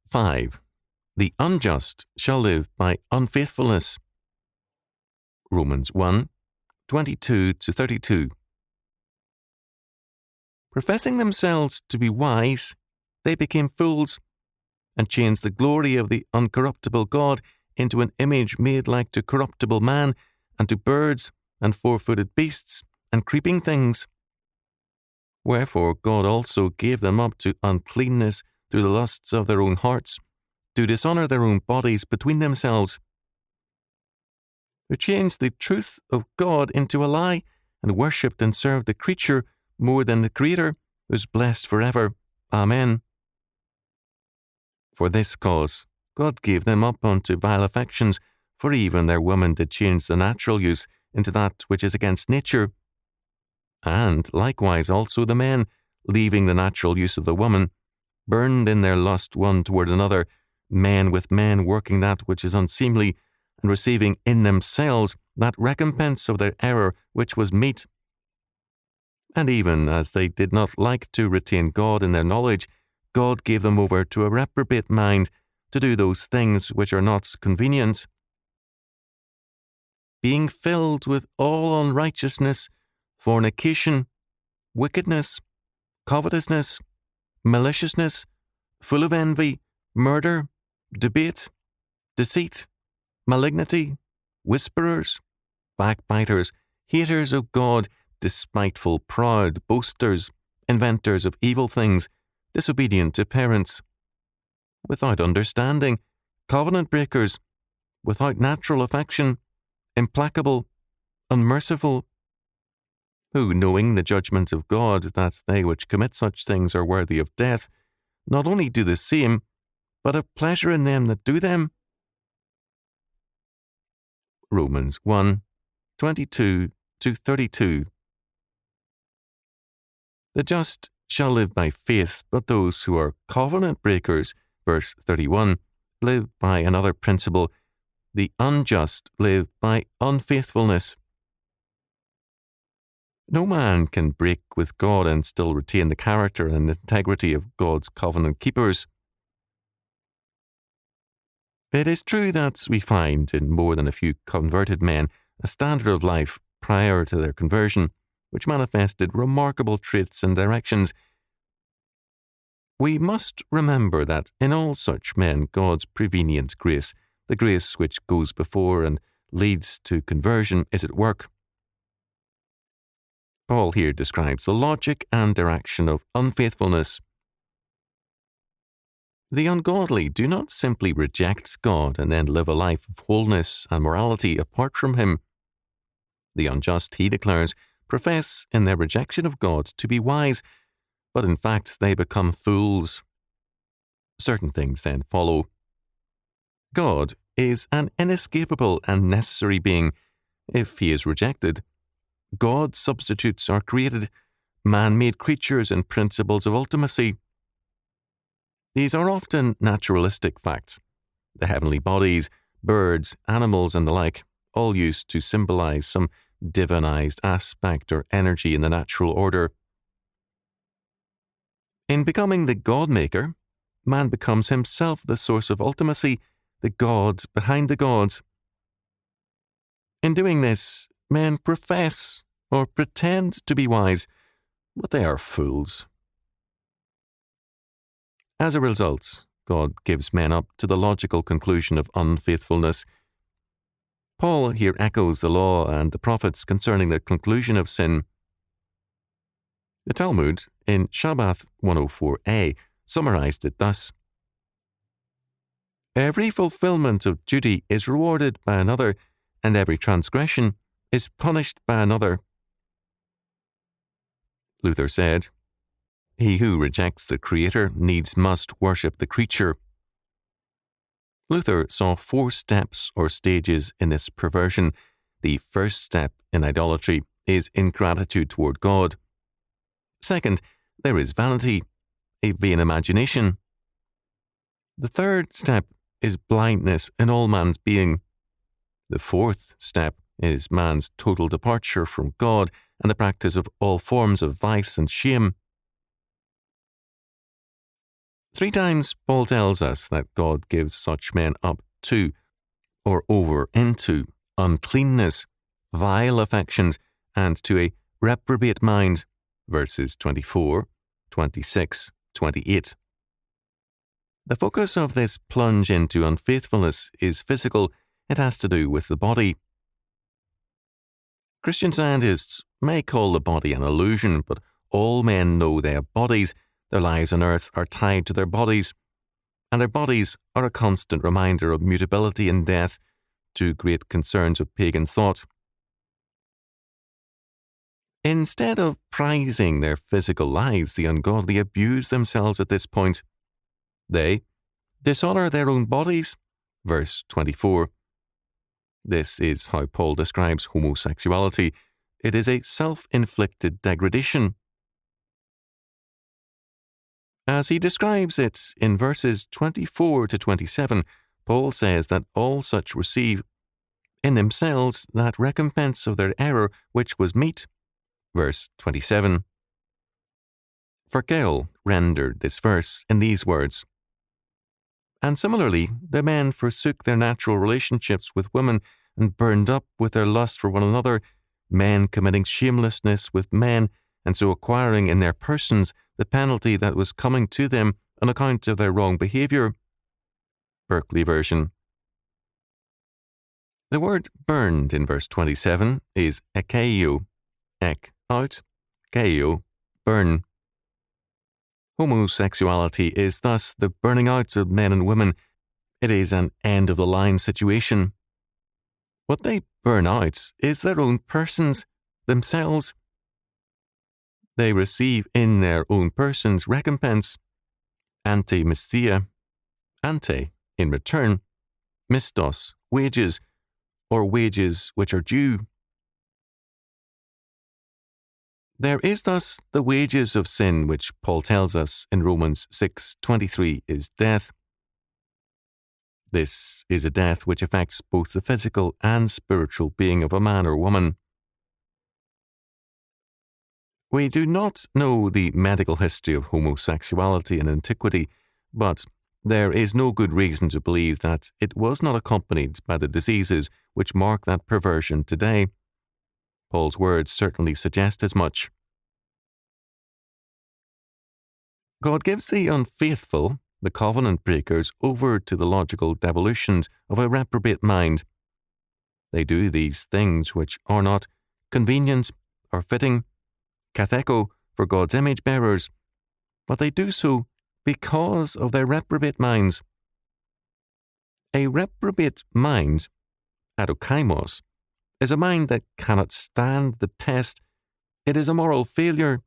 5. The unjust shall live by unfaithfulness. Romans 1, 22-32. Professing themselves to be wise, they became fools, and changed the glory of the uncorruptible God into an image made like to corruptible man, and to birds, and four-footed beasts, and creeping things. Wherefore God also gave them up to uncleanness through the lusts of their own hearts, to dishonour their own bodies between themselves, who changed the truth of God into a lie, and worshipped and served the creature more than the Creator, who is blessed forever. Amen. For this cause God gave them up unto vile affections, for even their women did change the natural use into that which is against nature. And likewise also the men, leaving the natural use of the woman, burned in their lust one toward another, men with men working that which is unseemly, and receiving in themselves that recompense of their error which was meet. And even as they did not like to retain God in their knowledge, God gave them over to a reprobate mind, to do those things which are not convenient, being filled with all unrighteousness, fornication, wickedness, covetousness, maliciousness, full of envy, murder, debate, deceit, malignity, whisperers, backbiters, haters of God, despiteful, proud, boasters, inventors of evil things, disobedient to parents, without understanding, covenant breakers, without natural affection, implacable, unmerciful, who, knowing the judgment of God, that they which commit such things are worthy of death, not only do the same, but have pleasure in them that do them. Romans 1, 22-32. The just shall live by faith, but those who are covenant breakers, verse 31, live by another principle. The unjust live by unfaithfulness. No man can break with God and still retain the character and integrity of God's covenant keepers. It is true that we find in more than a few converted men a standard of life prior to their conversion, which manifested remarkable traits and directions. We must remember that in all such men God's prevenient grace, the grace which goes before and leads to conversion, is at work. Paul here describes the logic and direction of unfaithfulness. The ungodly do not simply reject God and then live a life of wholeness and morality apart from Him. The unjust, he declares, profess in their rejection of God to be wise, but in fact they become fools. Certain things then follow. God is an inescapable and necessary being. If He is rejected, God substitutes are created, man-made creatures and principles of ultimacy. These are often naturalistic facts. The heavenly bodies, birds, animals, and the like, all used to symbolize some divinized aspect or energy in the natural order. In becoming the God-maker, man becomes himself the source of ultimacy, the God behind the gods. In doing this, men profess or pretend to be wise, but they are fools. As a result, God gives men up to the logical conclusion of unfaithfulness. Paul here echoes the law and the prophets concerning the conclusion of sin. The Talmud, in Shabbath 104a, summarized it thus: Every fulfillment of duty is rewarded by another, and every transgression is punished by another. Luther said, He who rejects the Creator needs must worship the creature. Luther saw 4 steps or stages in this perversion. The first step in idolatry is ingratitude toward God. Second, there is vanity, a vain imagination. The third step is blindness in all man's being. The fourth step is man's total departure from God and the practice of all forms of vice and shame. 3 times Paul tells us that God gives such men up to, or over into, uncleanness, vile affections, and to a reprobate mind, verses 24, 26, 28. The focus of this plunge into unfaithfulness is physical. It has to do with the body. Christian scientists may call the body an illusion, but all men know they have bodies. Their lives on earth are tied to their bodies, and their bodies are a constant reminder of mutability and death, two great concerns of pagan thought. Instead of prizing their physical lives, the ungodly abuse themselves at this point. They dishonor their own bodies, verse 24. This is how Paul describes homosexuality. It is a self-inflicted degradation. As he describes it in verses 24 to 27, Paul says that all such receive in themselves that recompense of their error which was meet. Verse 27. Vergel rendered this verse in these words, "And similarly, the men forsook their natural relationships with women and burned up with their lust for one another, men committing shamelessness with men, and so acquiring in their persons the penalty that was coming to them on account of their wrong behaviour." Berkeley version. The word burned in verse 27 is ekeio, ek out, keio, burn. Homosexuality is thus the burning out of men and women. It is an end-of-the-line situation. What they burn out is their own persons, themselves. They receive in their own persons recompense, anti-misthia, ante, in return, mistos, wages, or wages which are due. There is thus the wages of sin which Paul tells us in Romans 6:23 is death. This is a death which affects both the physical and spiritual being of a man or woman. We do not know the medical history of homosexuality in antiquity, but there is no good reason to believe that it was not accompanied by the diseases which mark that perversion today. Paul's words certainly suggest as much. God gives the unfaithful, the covenant breakers, over to the logical devolutions of a reprobate mind. They do these things which are not convenient or fitting, katheko, for God's image bearers, but they do so because of their reprobate minds. A reprobate mind, adokaimos, is a mind that cannot stand the test. It is a moral failure.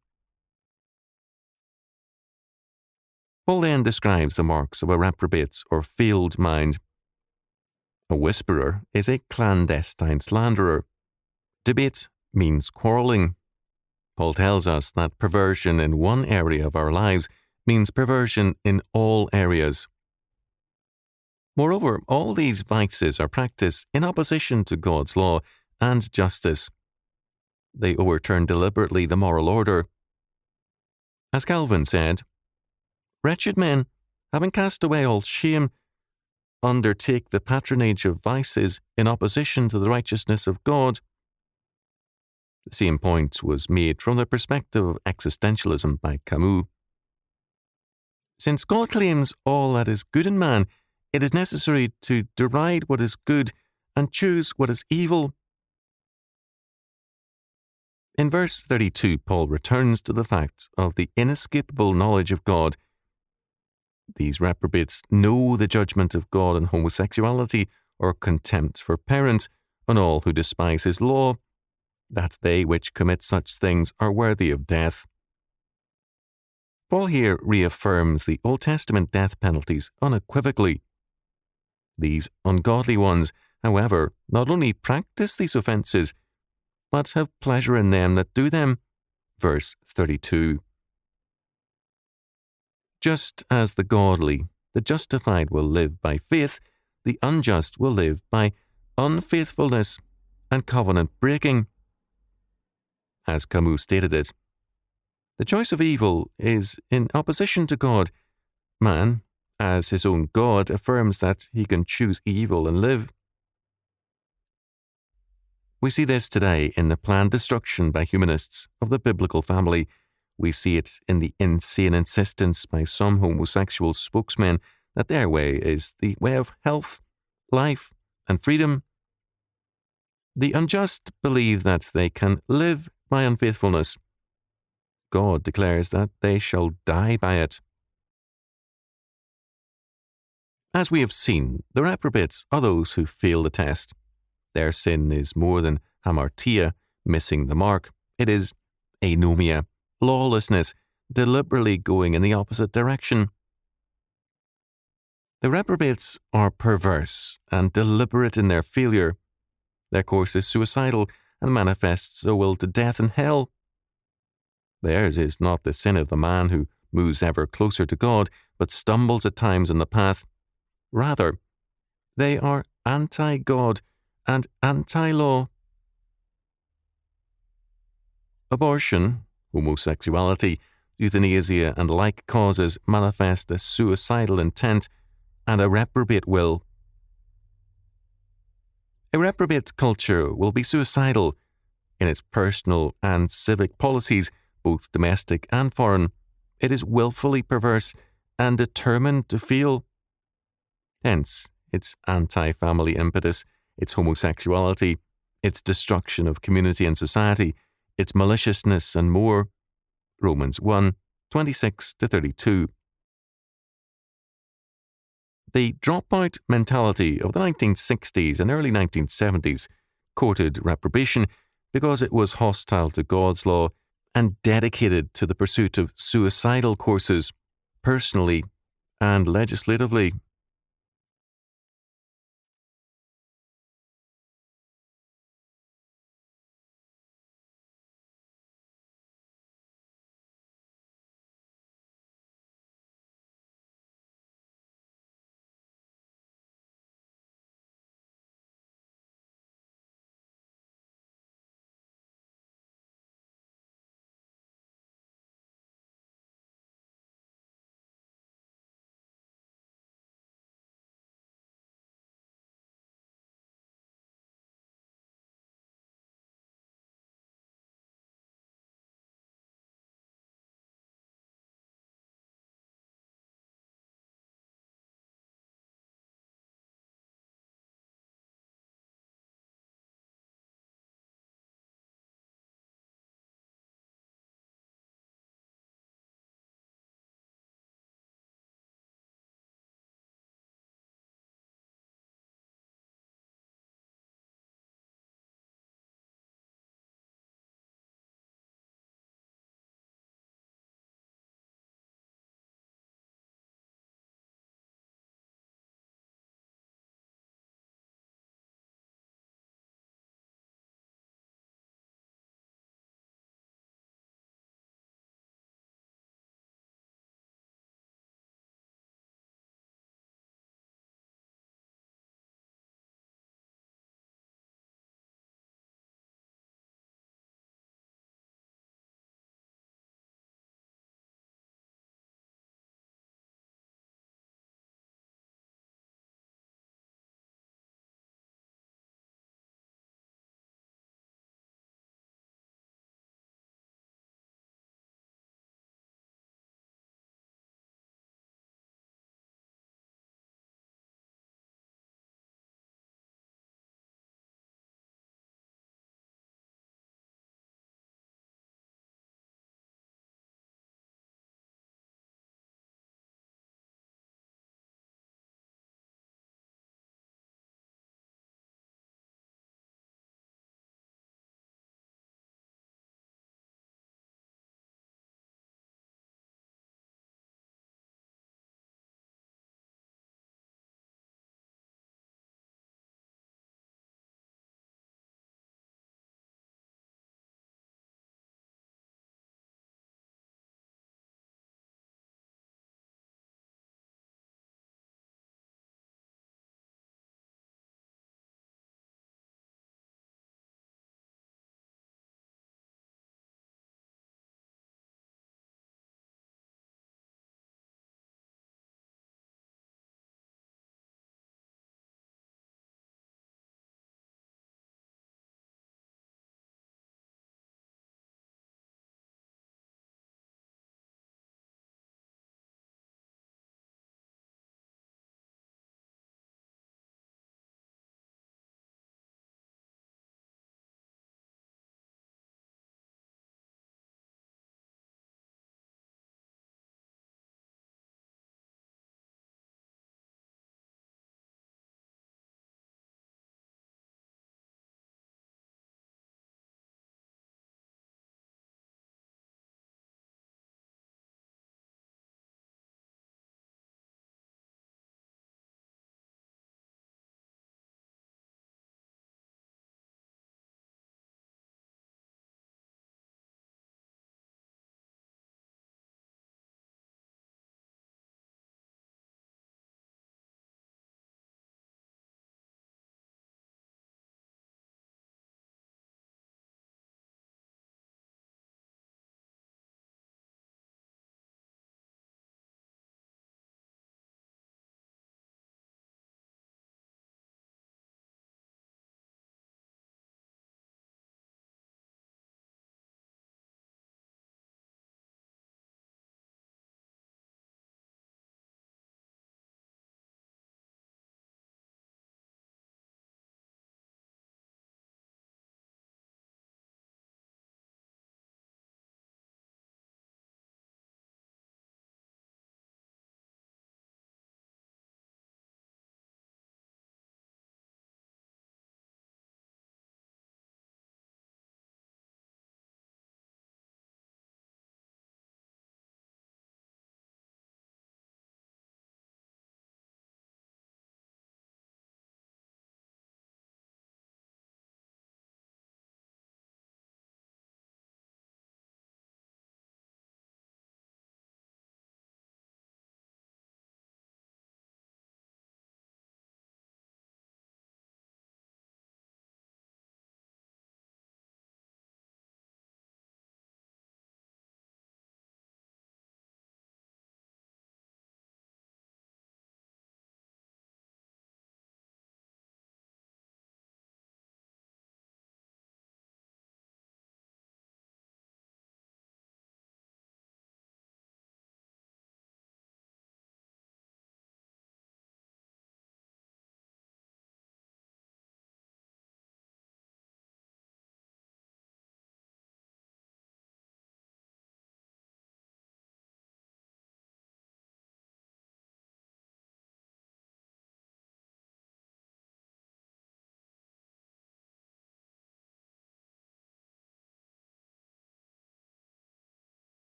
Paul then describes the marks of a reprobate or failed mind. A whisperer is a clandestine slanderer. Debate means quarrelling. Paul tells us that perversion in one area of our lives means perversion in all areas. Moreover, all these vices are practiced in opposition to God's law and justice. They overturn deliberately the moral order. As Calvin said, "Wretched men, having cast away all shame, undertake the patronage of vices in opposition to the righteousness of God." The same point was made from the perspective of existentialism by Camus. Since God claims all that is good in man, it is necessary to deride what is good and choose what is evil. In verse 32, Paul returns to the fact of the inescapable knowledge of God. These reprobates know the judgment of God on homosexuality or contempt for parents, on all who despise his law, that they which commit such things are worthy of death. Paul here reaffirms the Old Testament death penalties unequivocally. These ungodly ones, however, not only practice these offences, but have pleasure in them that do them. Verse 32. Just as the godly, the justified will live by faith, the unjust will live by unfaithfulness and covenant breaking. As Camus stated it, the choice of evil is in opposition to God, Man, as his own God, affirms that he can choose evil and live. We see this today in the planned destruction by humanists of the biblical family. We see it in the insane insistence by some homosexual spokesmen that their way is the way of health, life, and freedom. The unjust believe that they can live by unfaithfulness. God declares that they shall die by it. As we have seen, the reprobates are those who fail the test. Their sin is more than hamartia, missing the mark. It is anomia, lawlessness, deliberately going in the opposite direction. The reprobates are perverse and deliberate in their failure. Their course is suicidal and manifests a will to death and hell. Theirs is not the sin of the man who moves ever closer to God, but stumbles at times on the path. Rather, they are anti-God and anti-law. Abortion, homosexuality, euthanasia, and like causes manifest a suicidal intent and a reprobate will. A reprobate culture will be suicidal in its personal and civic policies, both domestic and foreign. It is willfully perverse and determined to fail. Hence, its anti-family impetus, its homosexuality, its destruction of community and society, its maliciousness and more. Romans 1, 26-32. The dropout mentality of the 1960s and early 1970s courted reprobation because it was hostile to God's law and dedicated to the pursuit of suicidal courses, personally and legislatively.